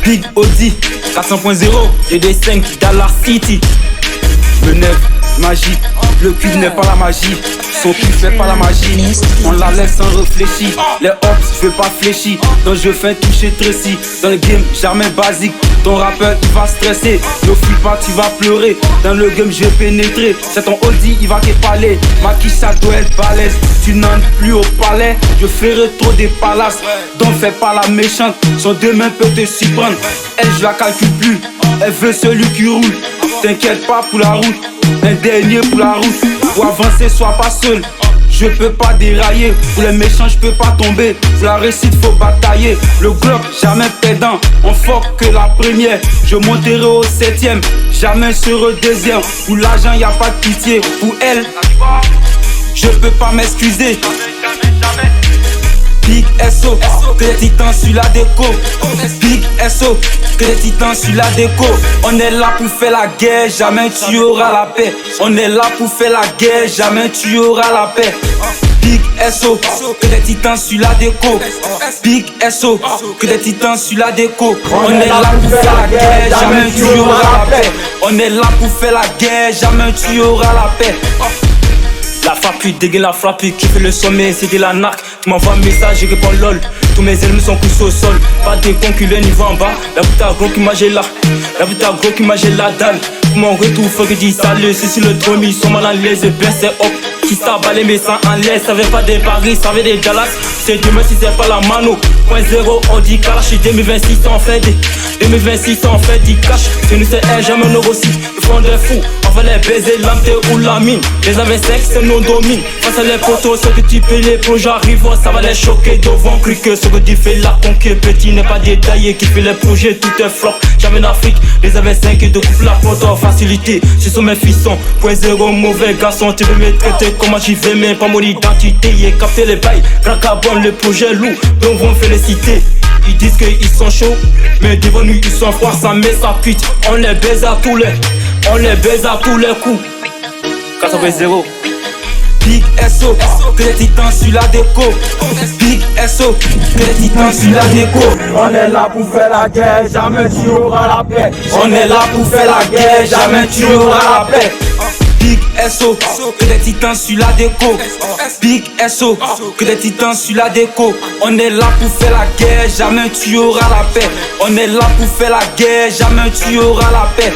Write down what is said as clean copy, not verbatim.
Big Audi 400.0, j'ai des 5 Dallas City. Le neuf, magie, le cube n'est pas la magie. Son cul fait pas la magie, on la laisse sans réfléchir. Les hops, je veux pas fléchir, donc je fais toucher Tracy. Dans le game, jamais basique, ton rappeur il va stresser. Ne fuis pas, tu vas pleurer, dans le game je vais pénétrer. C'est ton Audi, il va t'épaler, maquille ça doit être balèze. Tu n'en plus au palais, je ferai trop des palaces. Donc fais pas la méchante, son deux mains peut te s'y prendre. Elle je la calcule plus, elle veut celui qui roule. T'inquiète pas pour la route, un dernier pour la route. Pour avancer, sois pas seul. Je peux pas dérailler. Pour les méchants, je peux pas tomber. Pour la réussite, faut batailler. Le Glock, jamais pédant. On fuck que la première. Je monterai au 7ème. Jamais sur le deuxième. Pour l'argent, y a pas de pitié. Pour elle, je peux pas m'excuser. Big SO, que les titans sur la déco. Big SO, que les titans sur la déco. On est là pour faire la guerre, jamais tu auras la paix. On est là pour faire la guerre, jamais tu auras la paix. Big SO, que des titans sur la déco. Big SO, que des titans sur la déco. On est là pour faire la guerre, jamais tu auras la paix. On est là pour faire la guerre, jamais tu auras la paix. La frappe, dégaine la frappe, qui fait le sommet, c'est de la narc. Tu m'envoies un message, je réponds lol. Tous mes ennemis sont couchés au sol. Pas de con qui le niveau en bas. La putain gros qui m'a gelé. La putain gros qui m'a gelé la dalle. Pour mon retour, faut que je dise salut. C'est sur le drôme, ils sont mal en l'aise. Ben c'est hop. Qui s'abalait mais sans en l'aise. Ça veut pas des Paris, ça veut des Dallas. C'est demain si c'est pas la mano. Point zéro, on dit cash. 2026, on fait des. 2026, on fait du cash. C'est nous, c'est un jamais nos aussi. Ils font des fous. On va les baiser, l'amté ou la mine. Les investissements, c'est nos domine. Face à les potos, ceux que tu peux les projets arrivent, ça va les choquer devant que ce que tu fais la conquête. Petit n'est pas détaillé, qui fait les projets, tout est flop. Jamais d'Afrique, les investissements qui te coupent la porte en facilité. Ce sont mes fissons, point zéro, mauvais garçon. Tu veux me traiter comment j'y vais, mais pas mon identité. Et capter les bails, cracabon, le projet lourd, donc vont féliciter. Ils disent qu'ils sont chauds, mais devant nous ils sont froids, ça met sa pute. On les baise à tous les, on les baise à tous les coups. 4.0. Big SO, que les titans sur la déco. Big SO, que les titans sur la déco. On est là pour faire la guerre, jamais tu auras la paix. On est là pour faire la guerre, jamais tu auras la paix. Big SO, que des titans sur la déco. Big SO, que des titans sur la déco. On est là pour faire la guerre, jamais tu auras la paix. On est là pour faire la guerre, jamais tu auras la paix.